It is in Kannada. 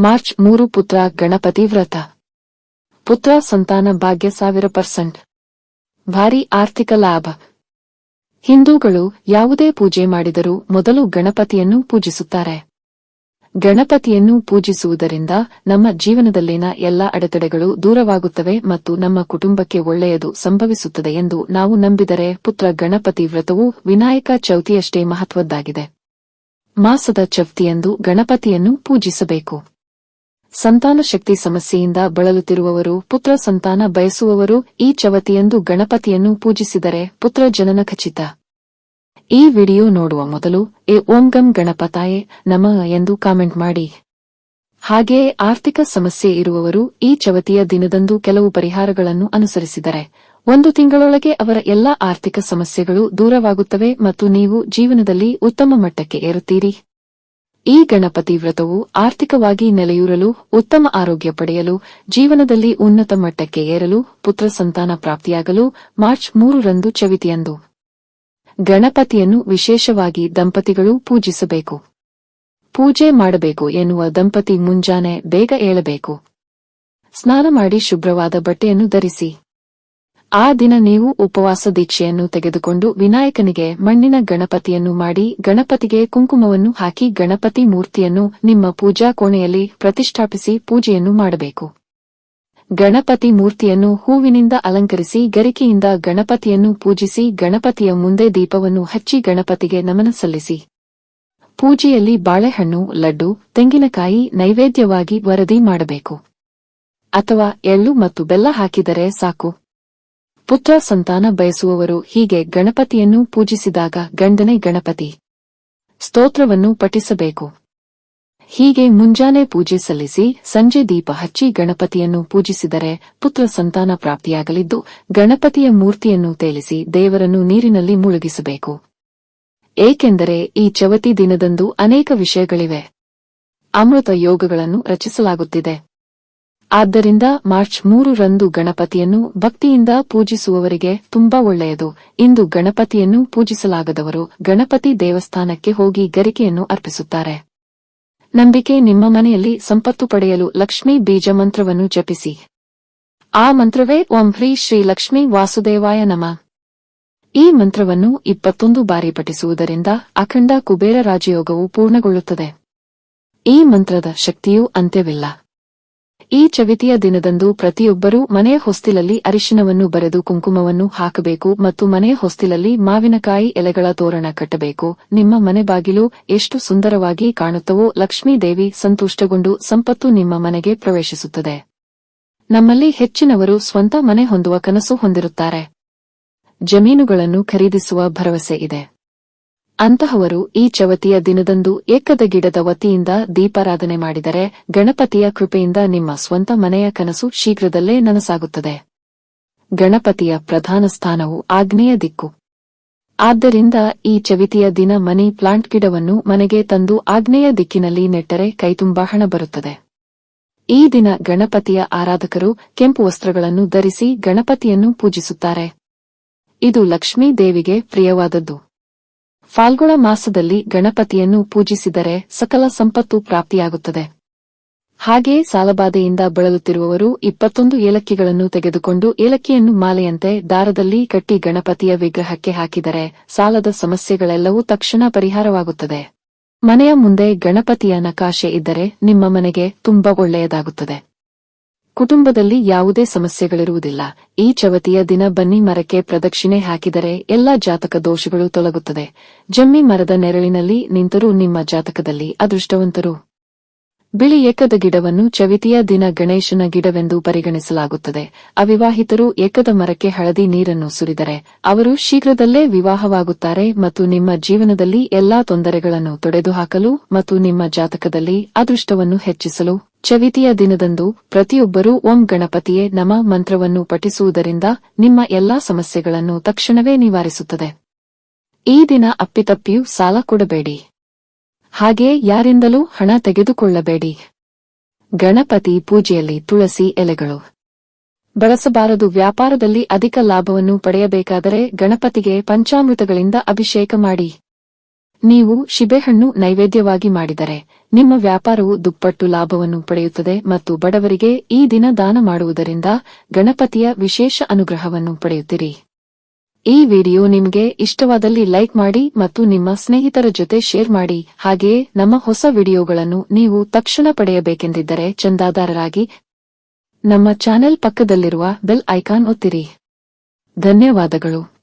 ಮಾರ್ಚ್ 3 ಪುತ್ರ ಗಣಪತಿ ವ್ರತ. ಪುತ್ರ ಸಂತಾನ ಭಾಗ್ಯ 1000%. ಭಾರಿ ಆರ್ಥಿಕ ಲಾಭ. ಹಿಂದೂಗಳು ಯಾವುದೇ ಪೂಜೆ ಮಾಡಿದರೂ ಮೊದಲು ಗಣಪತಿಯನ್ನು ಪೂಜಿಸುತ್ತಾರೆ. ಗಣಪತಿಯನ್ನು ಪೂಜಿಸುವುದರಿಂದ ನಮ್ಮ ಜೀವನದಲ್ಲಿನ ಎಲ್ಲ ಅಡೆತಡೆಗಳು ದೂರವಾಗುತ್ತವೆ ಮತ್ತು ನಮ್ಮ ಕುಟುಂಬಕ್ಕೆ ಒಳ್ಳೆಯದು ಸಂಭವಿಸುತ್ತದೆ ಎಂದು ನಾವು ನಂಬಿದರೆ ಪುತ್ರ ಗಣಪತಿ ವ್ರತವು ವಿನಾಯಕ ಚೌತಿಯಷ್ಟೇ ಮಹತ್ವದ್ದಾಗಿದೆ. ಮಾಸದ ಚೌತಿಯಂದು ಗಣಪತಿಯನ್ನು ಪೂಜಿಸಬೇಕು. ಸಂತಾನ ಶಕ್ತಿ ಸಮಸ್ಯೆಯಿಂದ ಬಳಲುತ್ತಿರುವವರು, ಪುತ್ರ ಸಂತಾನ ಬಯಸುವವರು ಈ ಚವತಿಯಂದು ಗಣಪತಿಯನ್ನು ಪೂಜಿಸಿದರೆ ಪುತ್ರ ಜನನ ಖಚಿತ. ಈ ವಿಡಿಯೋ ನೋಡುವ ಮೊದಲು ಓಂ ಗಂ ಗಣಪತಾಯೇ ನಮಃ ಎಂದು ಕಾಮೆಂಟ್ ಮಾಡಿ. ಹಾಗೆಯೇ ಆರ್ಥಿಕ ಸಮಸ್ಯೆ ಇರುವವರು ಈ ಚವತಿಯ ದಿನದಂದು ಕೆಲವು ಪರಿಹಾರಗಳನ್ನು ಅನುಸರಿಸಿದರೆ 1 ತಿಂಗಳೊಳಗೆ ಅವರ ಎಲ್ಲಾ ಆರ್ಥಿಕ ಸಮಸ್ಯೆಗಳು ದೂರವಾಗುತ್ತವೆ ಮತ್ತು ನೀವು ಜೀವನದಲ್ಲಿ ಉತ್ತಮ ಮಟ್ಟಕ್ಕೆ ಏರುತ್ತೀರಿ. ಈ ಗಣಪತಿ ವ್ರತವು ಆರ್ಥಿಕವಾಗಿ ನೆಲೆಯೂರಲು, ಉತ್ತಮ ಆರೋಗ್ಯ ಪಡೆಯಲು, ಜೀವನದಲ್ಲಿ ಉನ್ನತ ಮಟ್ಟಕ್ಕೆ ಏರಲು, ಪುತ್ರ ಸಂತಾನ ಪ್ರಾಪ್ತಿಯಾಗಲು ಮಾರ್ಚ್ 3 ರಂದು ಚವಿತಿಯಂದು ಗಣಪತಿಯನ್ನು ವಿಶೇಷವಾಗಿ ದಂಪತಿಗಳು ಪೂಜಿಸಬೇಕು. ಪೂಜೆ ಮಾಡಬೇಕು ಎನ್ನುವ ದಂಪತಿ ಮುಂಜಾನೆ ಬೇಗ ಏಳಬೇಕು. ಸ್ನಾನ ಮಾಡಿ ಶುಭ್ರವಾದ ಬಟ್ಟೆಯನ್ನು ಧರಿಸಿ. ಆ ದಿನ ನೀವು ಉಪವಾಸ ದೀಕ್ಷೆಯನ್ನು ತೆಗೆದುಕೊಂಡು ವಿನಾಯಕನಿಗೆ ಮಣ್ಣಿನ ಗಣಪತಿಯನ್ನು ಮಾಡಿ ಗಣಪತಿಗೆ ಕುಂಕುಮವನ್ನು ಹಾಕಿ ಗಣಪತಿ ಮೂರ್ತಿಯನ್ನು ನಿಮ್ಮ ಪೂಜಾ ಕೋಣೆಯಲ್ಲಿ ಪ್ರತಿಷ್ಠಾಪಿಸಿ ಪೂಜೆಯನ್ನು ಮಾಡಬೇಕು. ಗಣಪತಿ ಮೂರ್ತಿಯನ್ನು ಹೂವಿನಿಂದ ಅಲಂಕರಿಸಿ ಗರಿಕೆಯಿಂದ ಗಣಪತಿಯನ್ನು ಪೂಜಿಸಿ ಗಣಪತಿಯ ಮುಂದೆ ದೀಪವನ್ನು ಹಚ್ಚಿ ಗಣಪತಿಗೆ ನಮನ ಸಲ್ಲಿಸಿ. ಪೂಜೆಯಲ್ಲಿ ಬಾಳೆಹಣ್ಣು, ಲಡ್ಡು, ತೆಂಗಿನಕಾಯಿ ನೈವೇದ್ಯವಾಗಿ ವರದಿ ಮಾಡಬೇಕು. ಅಥವಾ ಎಳ್ಳು ಮತ್ತು ಬೆಲ್ಲ ಹಾಕಿದರೆ ಸಾಕು. ಪುತ್ರ ಸಂತಾನ ಬಯಸುವವರು ಹೀಗೆ ಗಣಪತಿಯನ್ನು ಪೂಜಿಸಿದಾಗ ಗಂಡನೇ ಗಣಪತಿ ಸ್ತೋತ್ರವನ್ನು ಪಠಿಸಬೇಕು. ಹೀಗೆ ಮುಂಜಾನೆ ಪೂಜೆ ಸಲ್ಲಿಸಿ ಸಂಜೆ ದೀಪ ಹಚ್ಚಿ ಗಣಪತಿಯನ್ನು ಪೂಜಿಸಿದರೆ ಪುತ್ರ ಸಂತಾನ ಪ್ರಾಪ್ತಿಯಾಗಲಿದ್ದು, ಗಣಪತಿಯ ಮೂರ್ತಿಯನ್ನು ತೇಲಿಸಿ ದೇವರನ್ನು ನೀರಿನಲ್ಲಿ ಮುಳುಗಿಸಬೇಕು. ಏಕೆಂದರೆ ಈ ಚವತಿ ದಿನದಂದು ಅನೇಕ ವಿಷಯಗಳಿವೆ. ಅಮೃತ ಯೋಗಗಳನ್ನು ರಚಿಸಲಾಗುತ್ತಿದೆ. ಆದ್ದರಿಂದ ಮಾರ್ಚ್ 3 ರಂದು ಗಣಪತಿಯನ್ನು ಭಕ್ತಿಯಿಂದ ಪೂಜಿಸುವವರಿಗೆ ತುಂಬಾ ಒಳ್ಳೆಯದು. ಇಂದು ಗಣಪತಿಯನ್ನು ಪೂಜಿಸಲಾಗದವರು ಗಣಪತಿ ದೇವಸ್ಥಾನಕ್ಕೆ ಹೋಗಿ ಗರಿಕೆಯನ್ನು ಅರ್ಪಿಸುತ್ತಾರೆ. ನಂಬಿಕೆ ನಿಮ್ಮ ಮನೆಯಲ್ಲಿ ಸಂಪತ್ತು ಪಡೆಯಲು ಲಕ್ಷ್ಮೀ ಬೀಜ ಮಂತ್ರವನ್ನು ಜಪಿಸಿ. ಆ ಮಂತ್ರವೇ ಓಂ ಹ್ರೀ ಶ್ರೀ ಲಕ್ಷ್ಮೀ ವಾಸುದೇವಾಯ ನಮಃ. ಈ ಮಂತ್ರವನ್ನು 21 ಬಾರಿ ಪಠಿಸುವುದರಿಂದ ಅಖಂಡ ಕುಬೇರ ರಾಜಯೋಗವು ಪೂರ್ಣಗೊಳ್ಳುತ್ತದೆ. ಈ ಮಂತ್ರದ ಶಕ್ತಿಯೂ ಅಂತ್ಯವಿಲ್ಲ. ಈ ಚವಿತಿಯ ದಿನದಂದು ಪ್ರತಿಯೊಬ್ಬರೂ ಮನೆಯ ಹೊಸ್ತಿಲಲ್ಲಿ ಅರಿಶಿನವನ್ನು ಬರೆದು ಕುಂಕುಮವನ್ನು ಹಾಕಬೇಕು ಮತ್ತು ಮನೆಯ ಹೊಸ್ತಿಲಲ್ಲಿ ಮಾವಿನಕಾಯಿ ಎಲೆಗಳ ತೋರಣ ಕಟ್ಟಬೇಕು. ನಿಮ್ಮ ಮನೆ ಬಾಗಿಲು ಎಷ್ಟು ಸುಂದರವಾಗಿ ಕಾಣುತ್ತವೋ ಲಕ್ಷ್ಮೀ ದೇವಿ ಸಂತುಷ್ಟಗೊಂಡು ಸಂಪತ್ತು ನಿಮ್ಮ ಮನೆಗೆ ಪ್ರವೇಶಿಸುತ್ತದೆ. ನಮ್ಮಲ್ಲಿ ಹೆಚ್ಚಿನವರು ಸ್ವಂತ ಮನೆ ಹೊಂದುವ ಕನಸು ಹೊಂದಿರುತ್ತಾರೆ. ಜಮೀನುಗಳನ್ನು ಖರೀದಿಸುವ ಭರವಸೆ ಇದೆ. ಅಂತಹವರು ಈ ಚವತಿಯ ದಿನದಂದು ಏಕದ ಗಿಡದ ವತಿಯಿಂದ ದೀಪಾರಾಧನೆ ಮಾಡಿದರೆ ಗಣಪತಿಯ ಕೃಪೆಯಿಂದ ನಿಮ್ಮ ಸ್ವಂತ ಮನೆಯ ಕನಸು ಶೀಘ್ರದಲ್ಲೇ ನನಸಾಗುತ್ತದೆ. ಗಣಪತಿಯ ಪ್ರಧಾನ ಸ್ಥಾನವು ಆಗ್ನೇಯ ದಿಕ್ಕು. ಆದ್ದರಿಂದ ಈ ಚವಿತಿಯ ದಿನ ಮನಿ ಪ್ಲಾಂಟ್ ಗಿಡವನ್ನು ಮನೆಗೆ ತಂದು ಆಗ್ನೇಯ ದಿಕ್ಕಿನಲ್ಲಿ ನೆಟ್ಟರೆ ಕೈತುಂಬಾ ಹಣ ಬರುತ್ತದೆ. ಈ ದಿನ ಗಣಪತಿಯ ಆರಾಧಕರು ಕೆಂಪು ವಸ್ತ್ರಗಳನ್ನು ಧರಿಸಿ ಗಣಪತಿಯನ್ನು ಪೂಜಿಸುತ್ತಾರೆ. ಇದು ಲಕ್ಷ್ಮೀ ದೇವಿಗೆ ಪ್ರಿಯವಾದದ್ದು. ಫಾಲ್ಗುಣ ಮಾಸದಲ್ಲಿ ಗಣಪತಿಯನ್ನು ಪೂಜಿಸಿದರೆ ಸಕಲ ಸಂಪತ್ತು ಪ್ರಾಪ್ತಿಯಾಗುತ್ತದೆ. ಹಾಗೆಯೇ ಸಾಲಬಾಧೆಯಿಂದ ಬಳಲುತ್ತಿರುವವರು 21 ಏಲಕ್ಕಿಗಳನ್ನು ತೆಗೆದುಕೊಂಡು ಏಲಕ್ಕಿಯನ್ನು ಮಾಲೆಯಂತೆ ದಾರದಲ್ಲಿ ಕಟ್ಟಿ ಗಣಪತಿಯ ವಿಗ್ರಹಕ್ಕೆ ಹಾಕಿದರೆ ಸಾಲದ ಸಮಸ್ಯೆಗಳೆಲ್ಲವೂ ತಕ್ಷಣ ಪರಿಹಾರವಾಗುತ್ತದೆ. ಮನೆಯ ಮುಂದೆ ಗಣಪತಿಯ ನಕಾಶೆ ಇದ್ದರೆ ನಿಮ್ಮ ಮನೆಗೆ ತುಂಬಾ ಒಳ್ಳೆಯದಾಗುತ್ತದೆ. ಕುಟುಂಬದಲ್ಲಿ ಯಾವುದೇ ಸಮಸ್ಯೆಗಳಿರುವುದಿಲ್ಲ. ಈ ಚವತಿಯ ದಿನ ಬನ್ನಿ ಮರಕ್ಕೆ ಪ್ರದಕ್ಷಿಣೆ ಹಾಕಿದರೆ ಎಲ್ಲಾ ಜಾತಕ ದೋಷಗಳು ತೊಲಗುತ್ತದೆ. ಜಮ್ಮಿ ಮರದ ನೆರಳಿನಲ್ಲಿ ನಿಂತರೂ ನಿಮ್ಮ ಜಾತಕದಲ್ಲಿ ಅದೃಷ್ಟವಂತರು. ಬಿಳಿ ಏಕದ ಗಿಡವನ್ನು ಚವಿತಿಯ ದಿನ ಗಣೇಶನ ಗಿಡವೆಂದು ಪರಿಗಣಿಸಲಾಗುತ್ತದೆ. ಅವಿವಾಹಿತರು ಏಕದ ಮರಕ್ಕೆ ಹಳದಿ ನೀರನ್ನು ಸುರಿದರೆ ಅವರು ಶೀಘ್ರದಲ್ಲೇ ವಿವಾಹವಾಗುತ್ತಾರೆ ಮತ್ತು ನಿಮ್ಮ ಜೀವನದಲ್ಲಿ ಎಲ್ಲಾ ತೊಂದರೆಗಳನ್ನು ತೊಡೆದುಹಾಕಲು ಮತ್ತು ನಿಮ್ಮ ಜಾತಕದಲ್ಲಿ ಅದೃಷ್ಟವನ್ನು ಹೆಚ್ಚಿಸಲು ಚವಿತಿಯ ದಿನದಂದು ಪ್ರತಿಯೊಬ್ಬರೂ ಓಂ ಗಣಪತಿಯೇ ನಮಃ ಮಂತ್ರವನ್ನು ಪಠಿಸುವುದರಿಂದ ನಿಮ್ಮ ಎಲ್ಲಾ ಸಮಸ್ಯೆಗಳನ್ನು ತಕ್ಷಣವೇ ನಿವಾರಿಸುತ್ತದೆ. ಈ ದಿನ ಅಪ್ಪಿತಪ್ಪಿಯೂ ಸಾಲ ಕೊಡಬೇಡಿ. ಹಾಗೆಯೇ ಯಾರಿಂದಲೂ ಹಣ ತೆಗೆದುಕೊಳ್ಳಬೇಡಿ. ಗಣಪತಿ ಪೂಜೆಯಲ್ಲಿ ತುಳಸಿ ಎಲೆಗಳು ಬಳಸಬಾರದು. ವ್ಯಾಪಾರದಲ್ಲಿ ಅಧಿಕ ಲಾಭವನ್ನು ಪಡೆಯಬೇಕಾದರೆ ಗಣಪತಿಗೆ ಪಂಚಾಮೃತಗಳಿಂದ ಅಭಿಷೇಕ ಮಾಡಿ. ನೀವು ಶಿಬೆಹಣ್ಣು ನೈವೇದ್ಯವಾಗಿ ಮಾಡಿದರೆ ನಿಮ್ಮ ವ್ಯಾಪಾರವು ದುಪ್ಪಟ್ಟು ಲಾಭವನ್ನು ಪಡೆಯುತ್ತದೆ ಮತ್ತು ಬಡವರಿಗೆ ಈ ದಿನ ದಾನ ಮಾಡುವುದರಿಂದ ಗಣಪತಿಯ ವಿಶೇಷ ಅನುಗ್ರಹವನ್ನು ಪಡೆಯುತ್ತೀರಿ. ಈ ವಿಡಿಯೋ ನಿಮಗೆ ಇಷ್ಟವಾದಲ್ಲಿ ಲೈಕ್ ಮಾಡಿ ಮತ್ತು ನಿಮ್ಮ ಸ್ನೇಹಿತರ ಜೊತೆ ಶೇರ್ ಮಾಡಿ. ಹಾಗೆಯೇ ನಮ್ಮ ಹೊಸ ವಿಡಿಯೋಗಳನ್ನು ನೀವು ತಕ್ಷಣ ಪಡೆಯಬೇಕೆಂದಿದ್ದರೆ ಚಂದಾದಾರರಾಗಿ ನಮ್ಮ ಚಾನೆಲ್ ಪಕ್ಕದಲ್ಲಿರುವ ಬೆಲ್ ಐಕಾನ್ ಒತ್ತಿರಿ. ಧನ್ಯವಾದಗಳು.